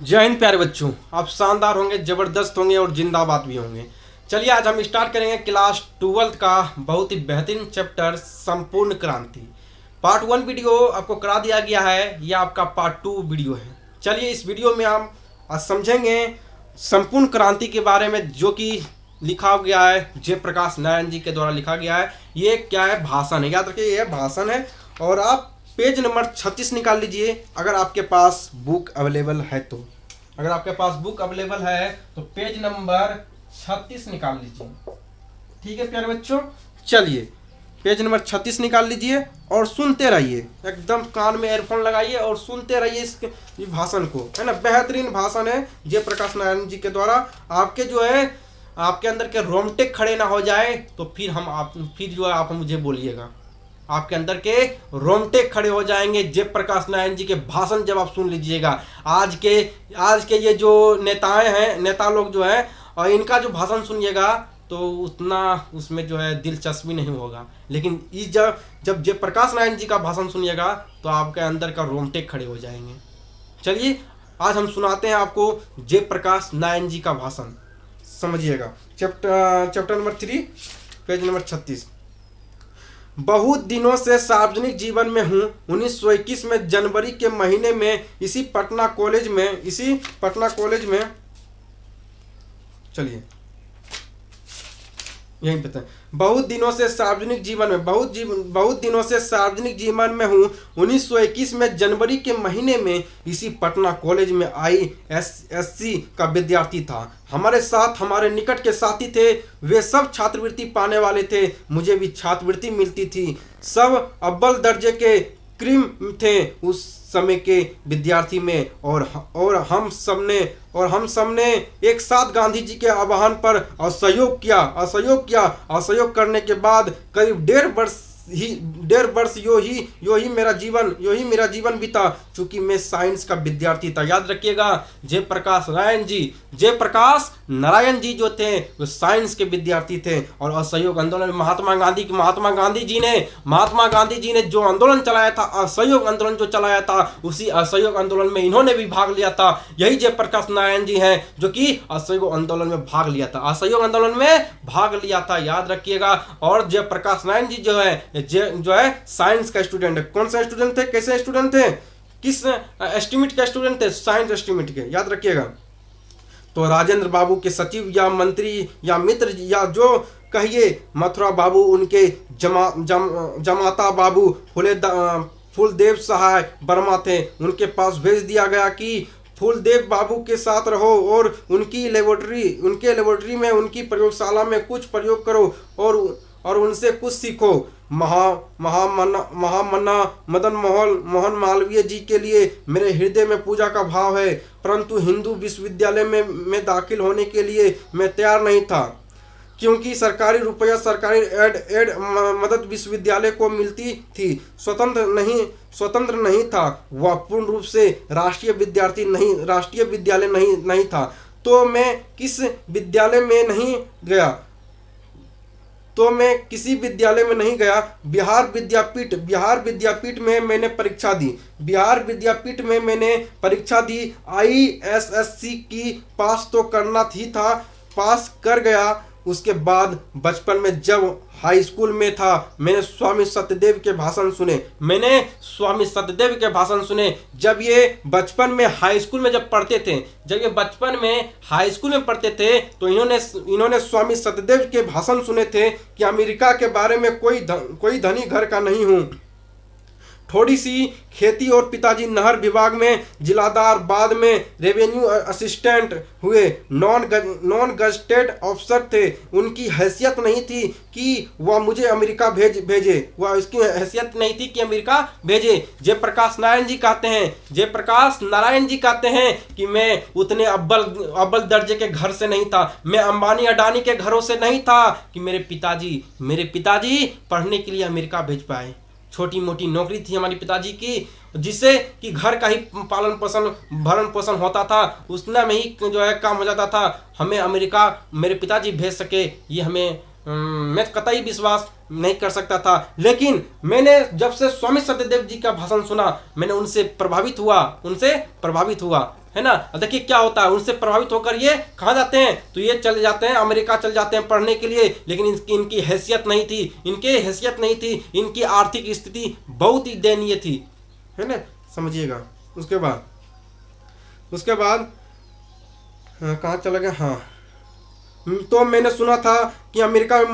जय हिंद प्यारे बच्चों। आप शानदार होंगे, जबरदस्त होंगे और जिंदाबाद भी होंगे। चलिए आज हम स्टार्ट करेंगे क्लास 12th का बहुत ही बेहतरीन चैप्टर संपूर्ण क्रांति। पार्ट 1 वीडियो आपको करा दिया गया है, यह आपका पार्ट 2 वीडियो है। चलिए इस वीडियो में हम आज समझेंगे संपूर्ण क्रांति के बारे में, जो कि लिखा गया है जयप्रकाश नारायण जी के द्वारा लिखा गया है। ये क्या है? भाषण है। याद रखिए यह भाषण है। और आप पेज नंबर 36 निकाल लीजिए अगर आपके पास बुक अवेलेबल है तो। अगर आपके पास बुक अवेलेबल है तो पेज नंबर 36 निकाल लीजिए। ठीक है प्यारे बच्चों, चलिए पेज नंबर 36 निकाल लीजिए और सुनते रहिए। एकदम कान में एयरफोन लगाइए और सुनते रहिए इस भाषण को, है ना। बेहतरीन भाषण है जयप्रकाश नारायण जी के द्वारा। आपके जो है आपके अंदर के रोंगटे खड़े ना हो जाए तो फिर जो है आप मुझे बोलिएगा। आपके अंदर के रोंगटे खड़े हो जाएंगे जयप्रकाश नारायण जी के भाषण जब आप सुन लीजिएगा। आज के ये जो नेता लोग जो है, और इनका जो भाषण सुनिएगा तो उतना उसमें जो है दिलचस्पी नहीं होगा। लेकिन इस जब जयप्रकाश नारायण जी का भाषण सुनिएगा तो आपके अंदर का रोंगटे खड़े हो जाएंगे। चलिए आज हम सुनाते हैं आपको जयप्रकाश नारायण जी का भाषण, समझिएगा। Chapter number 3 page number 36। बहुत दिनों से सार्वजनिक जीवन में हूँ। 1921 में जनवरी के महीने में इसी पटना कॉलेज में चलिए यहीं पे था। बहुत दिनों से सार्वजनिक जीवन में हूँ। 1921 में जनवरी के महीने में इसी पटना कॉलेज में ISSC का विद्यार्थी था। हमारे साथ हमारे निकट के साथी थे। वे सब छात्रवृत्ति पाने वाले थे। मुझे भी छात्रवृत्ति मिलती थी। सब अव्वल दर्जे के क्रीम थे उस समय के विद्यार्थी में। और हम सबने एक साथ गांधी जी के आह्वान पर असहयोग किया। करने के बाद करीब डेढ़ वर्ष यो ही मेरा जीवन बीता, चूंकि मैं साइंस का विद्यार्थी था। याद रखिएगा जयप्रकाश नारायण जी जो थे वो साइंस के विद्यार्थी थे। और असहयोग आंदोलन में महात्मा गांधी जी ने जो आंदोलन चलाया था, असहयोग आंदोलन जो चलाया था, उसी असहयोग आंदोलन में इन्होंने भी भाग लिया था। यही जयप्रकाश नारायण जी हैं जो कि असहयोग आंदोलन में भाग लिया था। याद रखिएगा। और जयप्रकाश नारायण जी जो है साइंस का स्टूडेंट है। कौन सा स्टूडेंट थे? कैसे स्टूडेंट थे? किस एस्टीमेट का स्टूडेंट थे? साइंस एस्टीमेट के। याद रखिएगा। तो राजेंद्र बाबू के सचिव या मंत्री या मित्र या जो कहिए, मथुरा बाबू उनके जमाता बाबू फूलदेव सहाय वर्मा थे। उनके पास भेज दिया गया कि फूलदेव बाबू के साथ रहो और उनके लेबोरेटरी में, उनकी प्रयोगशाला में कुछ प्रयोग करो और उनसे कुछ सीखो। महामना मदन मोहन मालवीय जी के लिए मेरे हृदय में पूजा का भाव है, परंतु हिंदू विश्वविद्यालय में दाखिल होने के लिए मैं तैयार नहीं था, क्योंकि सरकारी रुपया, सरकारी एड मदद विश्वविद्यालय को मिलती थी। स्वतंत्र नहीं था। वह पूर्ण रूप से राष्ट्रीय विद्यालय नहीं था। तो मैं किसी विद्यालय में नहीं गया। बिहार विद्यापीठ में मैंने परीक्षा दी। ISSC की पास तो करना ही था, पास कर गया। उसके बाद बचपन में जब हाई स्कूल में था, मैंने स्वामी सत्यदेव के भाषण सुने। जब ये बचपन में हाई स्कूल में पढ़ते थे तो इन्होंने स्वामी सत्यदेव के भाषण सुने थे कि अमेरिका के बारे में कोई धनी घर का नहीं हूँ। थोड़ी सी खेती और पिताजी नहर विभाग में जिलादार, बाद में रेवेन्यू असिस्टेंट हुए। नॉन गजटेड ऑफिसर थे। उनकी हैसियत नहीं थी कि वह मुझे अमेरिका भेजे। जयप्रकाश नारायण जी कहते हैं कि मैं उतने अव्वल दर्जे के घर से नहीं था। मैं अंबानी अडानी के घरों से नहीं था कि मेरे पिताजी पढ़ने के लिए अमेरिका भेज पाए। छोटी मोटी नौकरी थी हमारे पिताजी की, जिससे कि घर का ही भरण पोषण होता था। उसने में ही जो है काम हो जाता था। हमें अमेरिका मेरे पिताजी भेज सके, ये मैं कतई विश्वास नहीं कर सकता था। लेकिन मैंने जब से स्वामी सत्यदेव जी का भाषण सुना, मैंने उनसे प्रभावित हुआ। है ना। देखिए क्या होता है, उनसे प्रभावित होकर ये कहाँ जाते हैं, तो ये चले जाते हैं अमेरिका चले जाते हैं पढ़ने के लिए। लेकिन इनकी हैसियत नहीं थी, इनकी आर्थिक स्थिति बहुत ही दयनीय थी, है ना, समझिएगा। उसके बाद कहाँ चला गया, हाँ, तो मैंने सुना था कि अमेरिका में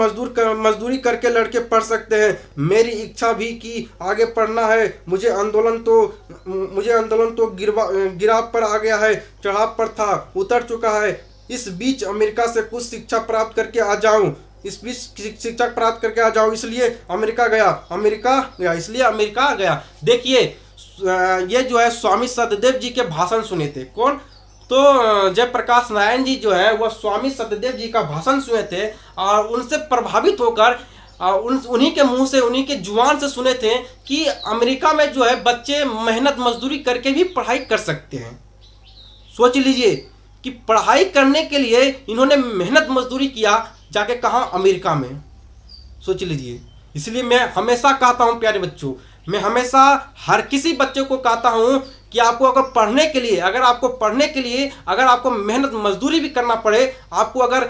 मजदूरी करके लड़के पढ़ सकते हैं। मेरी इच्छा भी कि आगे पढ़ना है। मुझे आंदोलन तो गिराव पर आ गया है, चढ़ाव पर था, उतर चुका है। इस बीच अमेरिका से कुछ शिक्षा प्राप्त करके आ जाऊं, इसलिए अमेरिका गया। देखिए ये जो है स्वामी सत्यदेव जी के भाषण सुने थे। कौन, तो जयप्रकाश नारायण जी जो है वह स्वामी सत्यदेव जी का भाषण सुने थे और उनसे प्रभावित होकर उन्हीं के मुंह से, उन्हीं के जुबान से सुने थे कि अमेरिका में जो है बच्चे मेहनत मजदूरी करके भी पढ़ाई कर सकते हैं। सोच लीजिए कि पढ़ाई करने के लिए इन्होंने मेहनत मजदूरी किया, जाके कहाँ, अमेरिका में। सोच लीजिए। इसलिए मैं हमेशा कहता हूँ प्यारे बच्चों, मैं हमेशा हर किसी बच्चे को कहता हूँ कि आपको अगर पढ़ने के लिए अगर आपको मेहनत मजदूरी भी करना पड़े, आपको अगर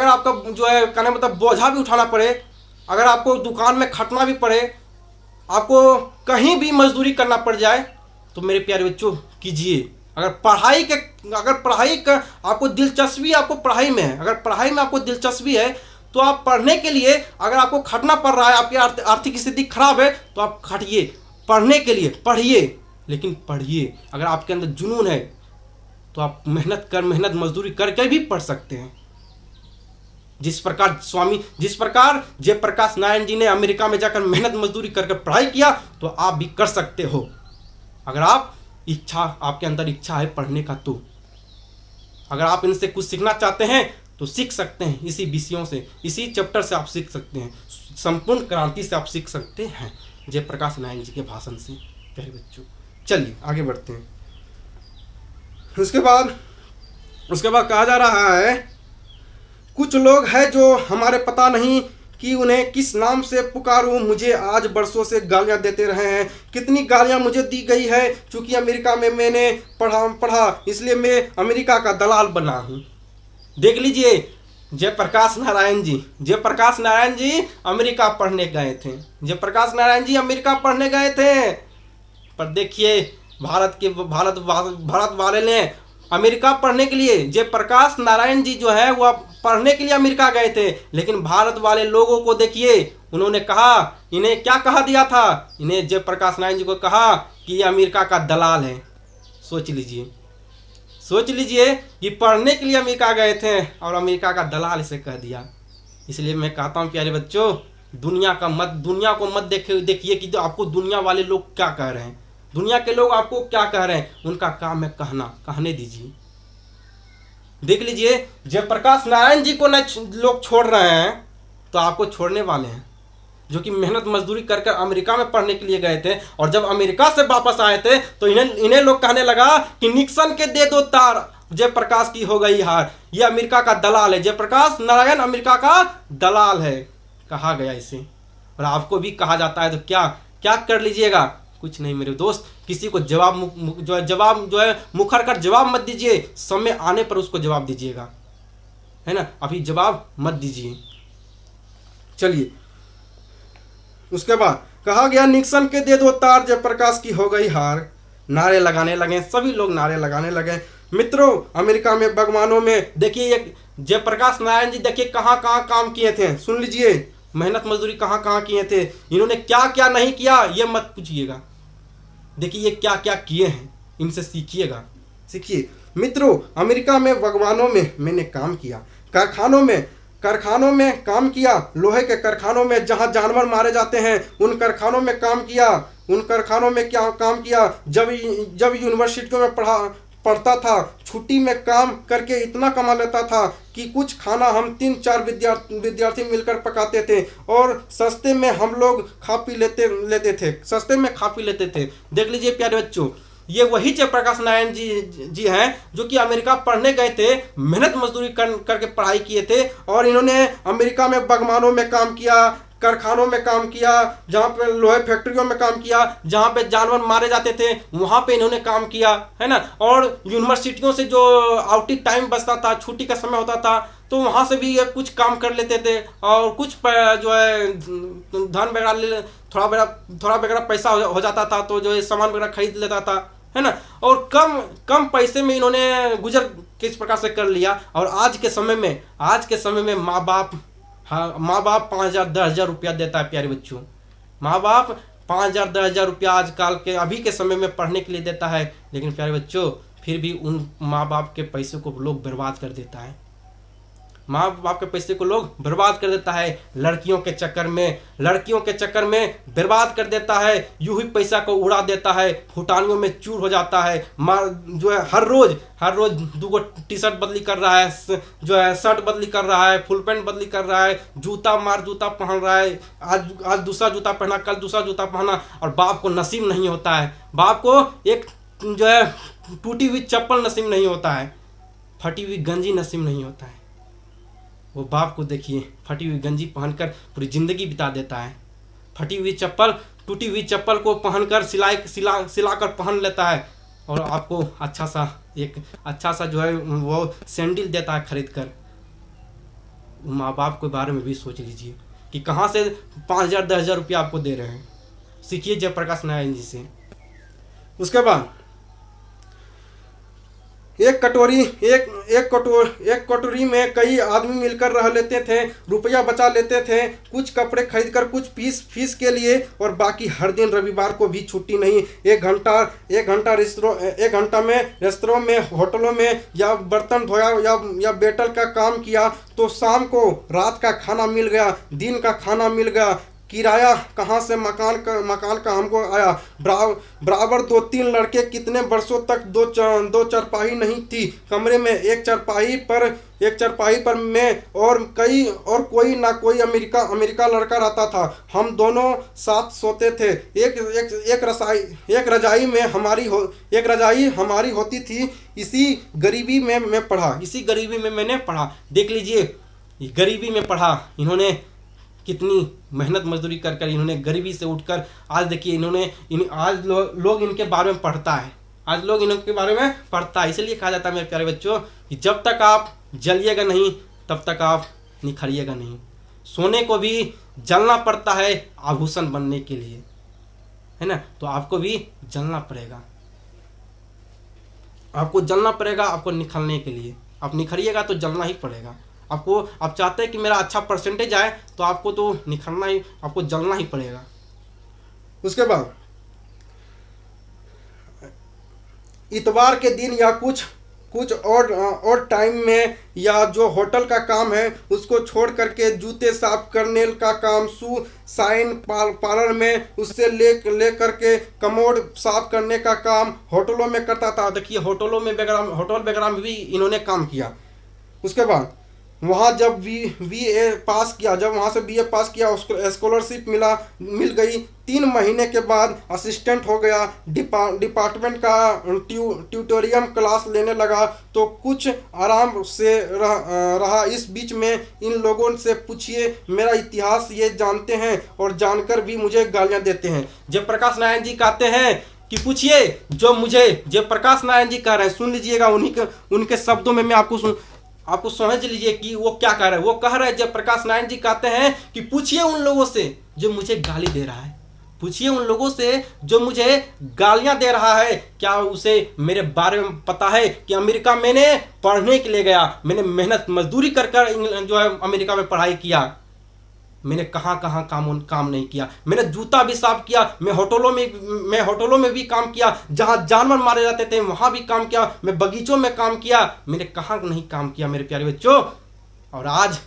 आपका जो है कहने मतलब बोझा भी उठाना पड़े, अगर आपको दुकान में खटना भी पड़े, आपको कहीं भी मजदूरी करना पड़ जाए, तो मेरे प्यारे बच्चों कीजिए। अगर पढ़ाई का आपको दिलचस्पी, आपको पढ़ाई में है, अगर पढ़ाई में आपको दिलचस्पी है तो आप पढ़ने के लिए, अगर आपको खटना पड़ रहा है, आपकी आर्थिक स्थिति खराब है, तो आप खटिए, पढ़ने के लिए पढ़िए, लेकिन पढ़िए। अगर आपके अंदर जुनून है तो आप मेहनत मजदूरी करके भी पढ़ सकते हैं। जिस प्रकार जयप्रकाश नारायण जी ने अमेरिका में जाकर मेहनत मजदूरी करके पढ़ाई किया, तो आप भी कर सकते हो। अगर आपके अंदर इच्छा है पढ़ने का, तो अगर आप इनसे कुछ सीखना चाहते हैं तो सीख सकते हैं। इसी विषयों से, इसी चैप्टर से आप सीख सकते हैं, संपूर्ण क्रांति से आप सीख सकते हैं, जयप्रकाश नारायण जी के भाषण से। प्यारे बच्चों चलिए आगे बढ़ते हैं। उसके बाद कहा जा रहा है, कुछ लोग हैं जो हमारे पता नहीं कि उन्हें किस नाम से पुकारूं, मुझे आज बरसों से गालियां देते रहे हैं। कितनी गालियां मुझे दी गई है, चूंकि अमेरिका में मैंने पढ़ा इसलिए मैं अमेरिका का दलाल बना हूं। देख लीजिए, जयप्रकाश नारायण जी अमेरिका पढ़ने गए थे। पर देखिए भारत वाले ने अमेरिका पढ़ने के लिए, जयप्रकाश नारायण जी जो है वह पढ़ने के लिए अमेरिका गए थे, लेकिन भारत वाले लोगों को देखिए, उन्होंने कहा, इन्हें क्या कहा दिया था, इन्हें जयप्रकाश नारायण जी को कहा कि ये अमेरिका का दलाल है। सोच लीजिए कि पढ़ने के लिए अमेरिका गए थे और अमेरिका का दलाल इसे कह दिया। इसलिए मैं कहता हूँ प्यारे बच्चों, दुनिया को मत देखिए कि तो आपको दुनिया वाले लोग क्या कह रहे हैं, दुनिया के लोग आपको क्या कह रहे हैं, उनका काम है कहने दीजिए। देख लीजिए, जयप्रकाश नारायण जी को न लोग छोड़ रहे हैं तो आपको छोड़ने वाले हैं, जो कि मेहनत मजदूरी कर अमेरिका में पढ़ने के लिए गए थे, और जब अमेरिका से वापस आए थे तो इन्हें लोग कहने लगा कि निक्सन के दे दो तार, जयप्रकाश की हो गई हार, ये अमेरिका का दलाल है, जयप्रकाश नारायण अमेरिका का दलाल है, कहा गया इसे। और आपको भी कहा जाता है तो क्या कर लीजिएगा, कुछ नहीं मेरे दोस्त, किसी को जवाब मुखर कर जवाब मत दीजिए, समय आने पर उसको जवाब दीजिएगा, है ना, अभी जवाब मत दीजिए। चलिए, उसके बाद कहा गया, निक्सन के दे दो तार, जयप्रकाश की हो गई हार। नारे लगाने लगे, सभी लोग नारे लगाने लगे। मित्रों, अमेरिका में बागवानों में देखिए, ये जयप्रकाश नारायण जी देखिए कहाँ काम किए थे, सुन लीजिए, मेहनत मजदूरी कहाँ किए थे, इन्होंने क्या नहीं किया ये मत पूछिएगा। देखिए ये क्या किए हैं, इनसे सीखिए। मित्रों, अमेरिका में बागवानों में मैंने काम किया, कारखानों में काम किया, लोहे के कारखानों में जहां जानवर मारे जाते हैं उन कारखानों में काम किया, क्या काम किया। जब यूनिवर्सिटियों में पढ़ता था, छुट्टी में काम करके इतना कमा लेता था कि कुछ खाना हम 3-4 विद्यार्थी मिलकर पकाते थे, और सस्ते में हम लोग खा पी लेते थे। देख लीजिए प्यारे बच्चों, ये वही जयप्रकाश नारायण जी हैं जो कि अमेरिका पढ़ने गए थे, मेहनत मजदूरी करके पढ़ाई किए थे, और इन्होंने अमेरिका में बागवानों में काम किया, कारखानों में काम किया, जहाँ पे लोहे फैक्ट्रियों में काम किया, जहाँ पे जानवर मारे जाते थे वहाँ पे इन्होंने काम किया, है ना। और यूनिवर्सिटियों से जो आउटिंग टाइम बचता था, छुट्टी का समय होता था, तो वहाँ से भी ये कुछ काम कर लेते थे और कुछ जो है धन वगैरह थोड़ा वगैरह पैसा हो जाता था, तो जो है सामान वगैरह खरीद लेता था, है ना। और कम कम पैसे में इन्होंने गुजर किस प्रकार से कर लिया। और आज के समय में माँ बाप 5,000 10,000 रुपया देता है प्यारे बच्चों। माँ बाप 5,000 10,000 रुपया आजकल के अभी के समय में पढ़ने के लिए देता है, लेकिन प्यारे बच्चों फिर भी उन माँ बाप के पैसे को लोग बर्बाद कर देता है। माँ बाप के पैसे को लोग बर्बाद कर देता है, लड़कियों के चक्कर में बर्बाद कर देता है, यूं ही पैसा को उड़ा देता है, फुटानियों में चूर हो जाता है। जो है हर रोज 2 टी शर्ट बदली कर रहा है, जो है शर्ट बदली कर रहा है, फुल पैंट बदली कर रहा है, जूता पहन रहा है, आज दूसरा जूता पहना, कल दूसरा जूता पहना, और बाप को नसीब नहीं होता है, बाप को एक जो है टूटी हुई चप्पल नसीब नहीं होता है, फटी हुई गंजी नसीब नहीं होता है। वो बाप को देखिए फटी हुई गंजी पहनकर पूरी जिंदगी बिता देता है, टूटी हुई चप्पल को पहनकर सिलाकर पहन लेता है, और आपको अच्छा सा जो है वो सैंडल देता है खरीद कर। माँ बाप के बारे में भी सोच लीजिए कि कहाँ से 5,000 10,000 रुपया आपको दे रहे हैं। सीखिए जयप्रकाश नारायण जी से। उसके बाद एक कटोरी में कई आदमी मिलकर रह लेते थे, रुपया बचा लेते थे, कुछ कपड़े खरीदकर कुछ फीस के लिए, और बाकी हर दिन रविवार को भी छुट्टी नहीं। एक घंटा में रेस्तरों में, होटलों में या बर्तन धोया या वेटर का काम किया, तो शाम को रात का खाना मिल गया, दिन का खाना मिल गया। किराया कहाँ से मकान का हमको आया। बराबर 2-3 लड़के कितने वर्षों तक दो चरपाही नहीं थी कमरे में, एक चरपाही पर मैं और कोई ना कोई अमेरिका लड़का रहता था। हम दोनों साथ सोते थे। एक रजाई हमारी होती थी। इसी गरीबी में मैंने पढ़ा। देख लीजिए, गरीबी में पढ़ा इन्होंने, कितनी मेहनत मजदूरी कर इन्होंने गरीबी से उठकर आज देखिए आज लोग इनके बारे में पढ़ता है, इसलिए कहा जाता है मेरे प्यारे बच्चों कि जब तक आप जलिएगा नहीं तब तक आप निखरिएगा नहीं। सोने को भी जलना पड़ता है आभूषण बनने के लिए, है ना। तो आपको भी जलना पड़ेगा, आपको निखरने के लिए। आप निखरिएगा तो जलना ही पड़ेगा आपको। आप चाहते हैं कि मेरा अच्छा परसेंटेज आए तो आपको तो निखरना ही, आपको जलना ही पड़ेगा। उसके बाद इतवार के दिन या कुछ और टाइम में, या जो होटल का काम है उसको छोड़ करके जूते साफ करने का काम, शू साइन पार्लर में उससे ले करके कमोड साफ करने का काम होटलों में करता था। देखिए होटल वगैरह में भी इन्होंने काम किया। उसके बाद वहाँ जब बीए पास किया, उसको स्कॉलरशिप मिल गई। 3 महीने के बाद असिस्टेंट हो गया, डिपार्टमेंट का ट्यूटोरियम क्लास लेने लगा, तो कुछ आराम से रहा। इस बीच में इन लोगों से पूछिए, मेरा इतिहास ये जानते हैं और जानकर भी मुझे गालियाँ देते हैं। जयप्रकाश नारायण जी कहते हैं कि पूछिए, जो मुझे जयप्रकाश नारायण जी कह रहे हैं, सुन लीजिएगा, उनके शब्दों में मैं आपको समझ लीजिए कि वो क्या कह रहे हैं। वो कह रहे हैं, जयप्रकाश नारायण जी कहते हैं कि पूछिए उन लोगों से जो मुझे गाली दे रहा है, पूछिए उन लोगों से जो मुझे गालियां दे रहा है, क्या उसे मेरे बारे में पता है कि अमेरिका मैंने पढ़ने के लिए गया, मैंने मेहनत मजदूरी कर जो है अमेरिका में पढ़ाई किया, मैंने कहाँ काम नहीं किया, मैंने जूता भी साफ किया, मैं होटलों में भी काम किया, जहाँ जानवर मारे जाते थे वहाँ भी काम किया, मैं बगीचों में काम किया, मैंने कहाँ नहीं काम किया मेरे प्यारे बच्चों। और आज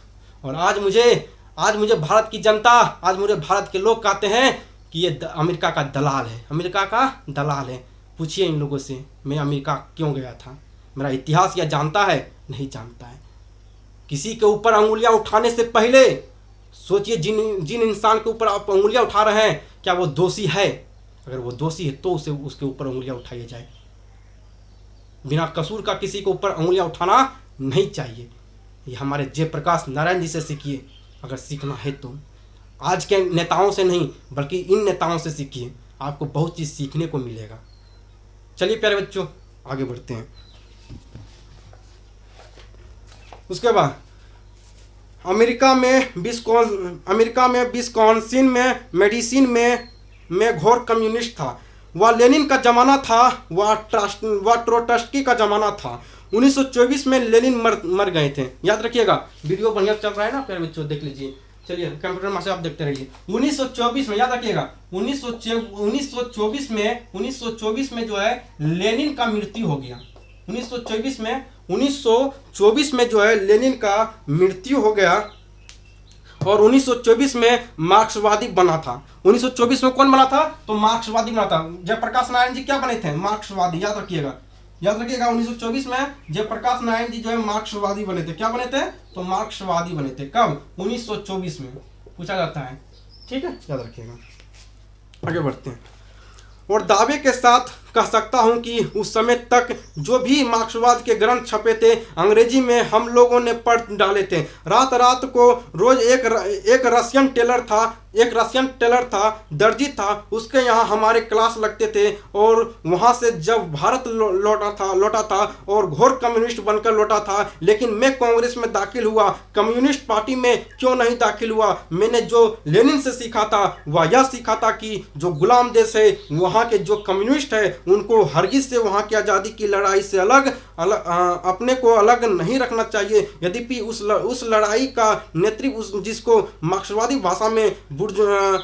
मुझे भारत की जनता, आज मुझे भारत के लोग कहते हैं कि ये अमेरिका का दलाल है। पूछिए इन लोगों से, मैं अमेरिका क्यों गया था, मेरा इतिहास या जानता है, नहीं जानता है। किसी के ऊपर अंगुलियां उठाने से पहले सोचिए, जिन इंसान के ऊपर आप उंगलियां उठा रहे हैं क्या वो दोषी है। अगर वो दोषी है तो उसके ऊपर उंगलियां उठाई जाए। बिना कसूर का किसी के ऊपर उंगलियां उठाना नहीं चाहिए। ये हमारे जयप्रकाश नारायण जी से सीखिए, अगर सीखना है तो। आज के नेताओं से नहीं बल्कि इन नेताओं से सीखिए, आपको बहुत चीज़ सीखने को मिलेगा। चलिए प्यारे बच्चों आगे बढ़ते हैं। उसके बाद अमेरिका में विस्कॉन्सिन में मेडिसिन में घोर कम्युनिस्ट था। वह लेनिन का ज़माना था, वह ट्रोट्स्की का ज़माना था। 1924 में लेनिन मर गए थे, याद रखिएगा। वीडियो बढ़िया चल रहा है ना प्यारे बच्चों, देख लीजिए। चलिए कंप्यूटर में से आप देखते रहिए। 1924 में याद रखिएगा, 1924 में जो है लेनिन का मृत्यु हो गया। 1924 में जो है लेनिन का मृत्यु हो गया और 1924 में मार्क्सवादी बना था। 1924 में कौन बना था? तो मार्क्सवादी बना था। जयप्रकाश नारायण जी क्या बने थे? मार्क्सवादी। याद रखिएगा 1924 में जयप्रकाश नारायण जी जो है मार्क्सवादी बने थे। क्या बने थे? तो मार्क्सवादी बने थे। कब? 1924 में पूछा जाता है, ठीक है, याद रखिएगा। आगे बढ़ते हैं। और दावे के साथ कह सकता हूं कि उस समय तक जो भी मार्क्सवाद के ग्रंथ छपे थे अंग्रेजी में हम लोगों ने पढ़ डाले थे। रात रात को रोज एक रशियन टेलर था, दर्जी था, उसके यहाँ हमारे क्लास लगते थे। और वहाँ से जब भारत लौटा था और घोर कम्युनिस्ट बनकर लौटा था। लेकिन मैं कांग्रेस में दाखिल हुआ, कम्युनिस्ट पार्टी में क्यों नहीं दाखिल हुआ? मैंने जो लेनिन से सीखा था वह यह सीखा था कि जो गुलाम देश है वहाँ के जो कम्युनिस्ट है उनको हरगिज से वहाँ की आज़ादी की लड़ाई से अपने को अलग नहीं रखना चाहिए। यद्यपि उस लड़ाई का नेतृत्व जिसको मार्क्सवादी भाषा में बुर्जुआ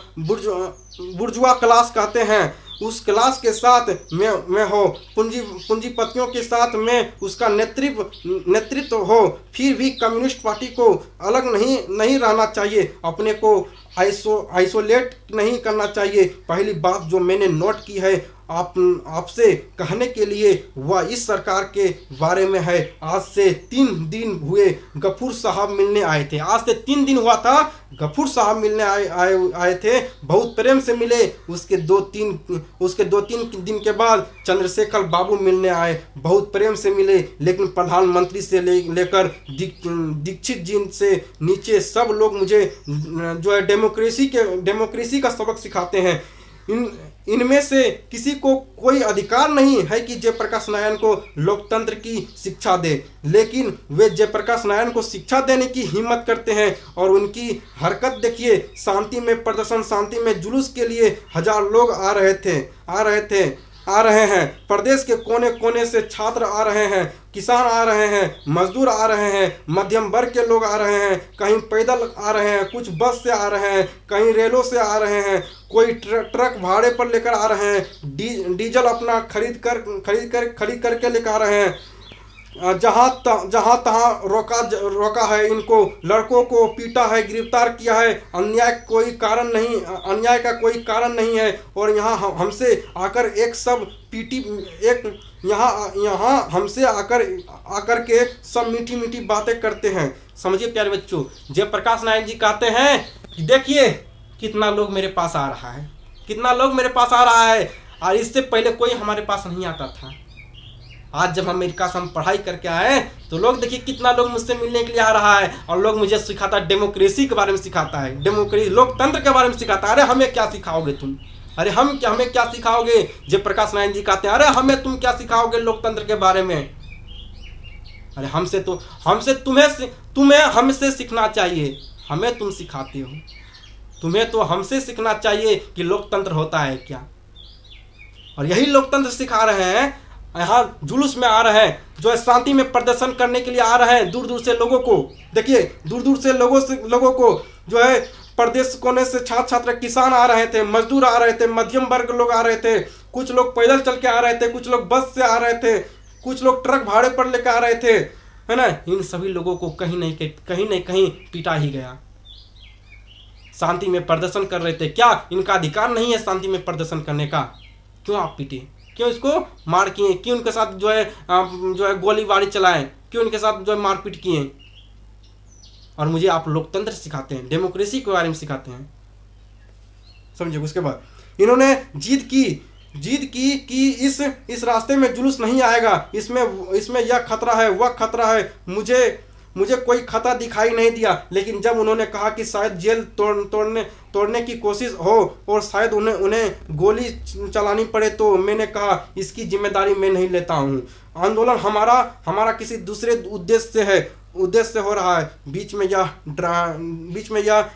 क्लास कहते हैं, उस क्लास के साथ मैं हो, पूंजीपतियों के साथ में उसका नेतृत्व हो। फिर भी कम्युनिस्ट पार्टी को अलग नहीं रहना चाहिए, अपने को आइसोलेट नहीं करना चाहिए। पहली बात जो मैंने नोट की है आपसे कहने के लिए वह इस सरकार के बारे में है। आज से 3 दिन हुए गफूर साहब मिलने आए थे। आज से 3 दिन हुआ था, गफूर साहब मिलने आए थे, बहुत प्रेम से मिले। उसके 2-3 दिन के बाद चंद्रशेखर बाबू मिलने आए, बहुत प्रेम से मिले। लेकिन प्रधानमंत्री से लेकर दीक्षित जी से नीचे सब लोग मुझे जो है डेमोक्रेसी का सबक सिखाते हैं। इनमें से किसी को कोई अधिकार नहीं है कि जयप्रकाश नारायण को लोकतंत्र की शिक्षा दे, लेकिन वे जयप्रकाश नारायण को शिक्षा देने की हिम्मत करते हैं। और उनकी हरकत देखिए, शांति में प्रदर्शन, शांति में जुलूस के लिए 1000 लोग आ रहे हैं। प्रदेश के कोने कोने से छात्र आ रहे हैं, किसान आ रहे हैं, मजदूर आ रहे हैं, मध्यम वर्ग के लोग आ रहे हैं, कहीं पैदल आ रहे हैं, कुछ बस से आ रहे हैं, कहीं रेलों से आ रहे हैं, कोई ट्रक भाड़े पर लेकर आ रहे हैं, डीजल अपना खरीद करके लेकर आ रहे हैं। जहाँ तहाँ रोका है, इनको लड़कों को पीटा है, गिरफ्तार किया है। अन्याय का कोई कारण नहीं है। और यहाँ हमसे आकर यहाँ हमसे आकर के सब मीठी मीठी बातें करते हैं। समझिए प्यारे बच्चों, जयप्रकाश नारायण जी कहते हैं कि देखिए कितना लोग मेरे पास आ रहा है, कितना लोग मेरे पास आ रहा है, और इससे पहले कोई हमारे पास नहीं आता था। आज जब अमेरिका से हम पढ़ाई करके आए तो लोग देखिए कितना लोग मुझसे मिलने के लिए आ रहा है, और लोग मुझे सिखाता है, डेमोक्रेसी के बारे में सिखाता है, डेमोक्रेसी लोकतंत्र के बारे में सिखाता है। अरे हमें क्या सिखाओगे तुम? अरे हमें क्या सिखाओगे? जयप्रकाश नारायण जी कहते हैं अरे हमें तुम क्या सिखाओगे लोकतंत्र के बारे में? अरे तुम्हें हमसे सीखना चाहिए, हमें तुम सिखाते हो। तुम्हें तो हमसे सीखना चाहिए कि लोकतंत्र होता है क्या। और यही लोकतंत्र सिखा रहे हैं। यहाँ जुलूस में आ रहे हैं, जो है शांति में प्रदर्शन करने के लिए आ रहे हैं, दूर दूर से लोगों को देखिए, दूर दूर से लोगों को जो है प्रदेश कोने से छात्र किसान आ रहे थे, मजदूर आ रहे थे, मध्यम वर्ग लोग आ रहे थे, कुछ लोग पैदल चल के आ रहे थे, कुछ लोग बस से आ रहे थे, कुछ लोग ट्रक भाड़े पर लेकर आ रहे थे, है ना। इन सभी लोगों को कहीं नहीं कहीं पीटा ही गया। शांति में प्रदर्शन कर रहे थे, क्या इनका अधिकार नहीं है शांति में प्रदर्शन करने का? क्यों आप पीटे? क्यों इसको मार किए? क्यों उनके साथ जो है गोलीबारी चलाएं? क्यों उनके साथ जो है मारपीट किए? और मुझे आप लोकतंत्र सिखाते हैं, डेमोक्रेसी के बारे में सिखाते हैं, समझे। उसके बाद इन्होंने जीत की कि इस रास्ते में जुलूस नहीं आएगा, इसमें यह खतरा है, वह खतरा है, मुझे कोई खतरा दिखाई नहीं दिया, लेकिन जब उन्होंने कहा कि शायद जेल तोड़ने की कोशिश हो और शायद उन्हें गोली चलानी पड़े, तो मैंने कहा इसकी जिम्मेदारी मैं नहीं लेता हूँ। आंदोलन हमारा किसी दूसरे उद्देश्य से हो रहा है। बीच में यह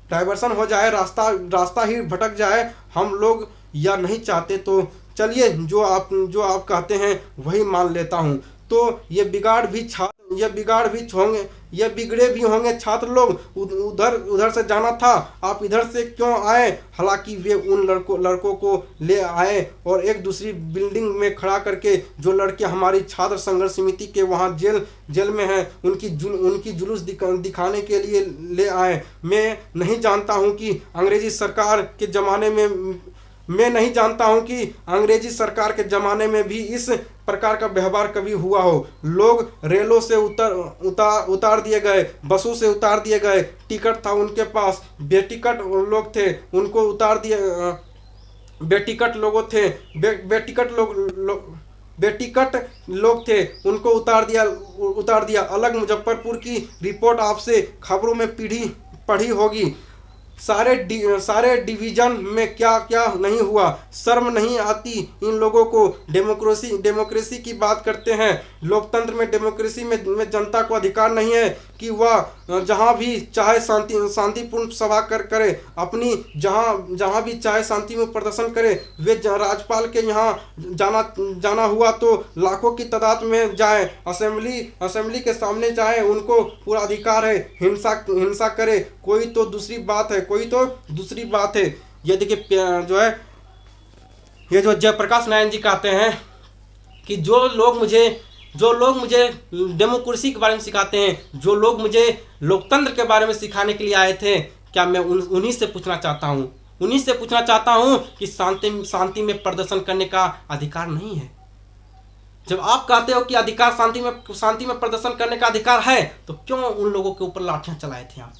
डाइवर्सन हो जाए, रास्ता ही भटक जाए, हम लोग यह नहीं चाहते। तो चलिए जो आप कहते हैं वही मान लेता हूँ। तो ये बिगड़े भी होंगे छात्र लोग, उधर से जाना था, आप इधर से क्यों आए? हालांकि वे उन लड़कों को ले आए और एक दूसरी बिल्डिंग में खड़ा करके, जो लड़के हमारी छात्र संघर्ष समिति के वहाँ जेल में हैं, उनकी जुलूस दिखाने के लिए ले आए। मैं नहीं जानता हूँ कि अंग्रेजी सरकार के ज़माने में भी इस प्रकार का व्यवहार कभी हुआ हो। लोग रेलों से उतार दिए गए, बसों से उतार दिए गए, टिकट था उनके पास, बेटिकट लोग थे उनको उतार दिए, बेटिकट लोग थे उनको उतार दिया अलग। मुजफ्फरपुर की रिपोर्ट आपसे खबरों में पढ़ी होगी। सारे डिवीजन में क्या क्या नहीं हुआ। शर्म नहीं आती इन लोगों को? डेमोक्रेसी की बात करते हैं। लोकतंत्र में, डेमोक्रेसी में जनता को अधिकार नहीं है कि वह जहां भी चाहे शांतिपूर्ण सभा करे, अपनी जहां भी चाहे शांति में प्रदर्शन करे। वे राज्यपाल के यहाँ जाना हुआ तो लाखों की तादाद में जाए, असेंबली के सामने जाए, उनको पूरा अधिकार है। हिंसा करे कोई तो दूसरी बात है। ये देखिए ये जो जयप्रकाश नारायण जी कहते हैं कि जो लोग मुझे डेमोक्रेसी के बारे में सिखाते हैं, जो लोग मुझे लोकतंत्र के बारे में सिखाने के लिए आए थे, क्या मैं उन्हीं से पूछना चाहता हूं कि शांति में प्रदर्शन करने का अधिकार नहीं है? जब आप कहते हो कि अधिकार शांति में प्रदर्शन करने का अधिकार है, तो क्यों उन लोगों के ऊपर लाठियां चलाए थे आप?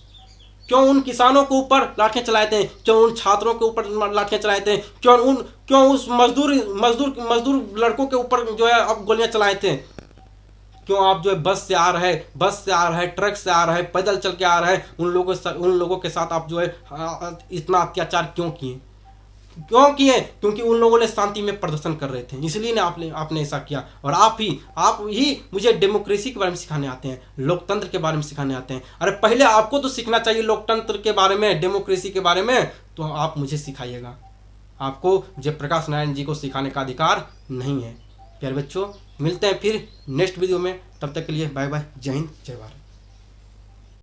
क्यों उन किसानों के ऊपर लाठियां चलाए थे? क्यों उन छात्रों के ऊपर लाठियां चलाए थे? क्यों उस मजदूर लड़कों के ऊपर जो है आप गोलियां चलाए थे? क्यों आप जो है बस से आ रहे, ट्रक से आ रहे, पैदल चल के आ रहे, उन लोगों के साथ आप जो है इतना अत्याचार क्यों किए? क्योंकि उन लोगों ने शांति में प्रदर्शन कर रहे थे, इसलिए आपने ऐसा किया। और आप ही मुझे डेमोक्रेसी के बारे में सिखाने आते हैं, लोकतंत्र के बारे में सिखाने आते हैं। अरे पहले आपको तो सीखना चाहिए लोकतंत्र के बारे में, डेमोक्रेसी के बारे में, तो आप मुझे सिखाइएगा। आपको जयप्रकाश नारायण जी को सिखाने का अधिकार नहीं है। प्यारे बच्चों, मिलते हैं फिर नेक्स्ट वीडियो में। तब तक के लिए बाय बाय। जय हिंद, जय भारत।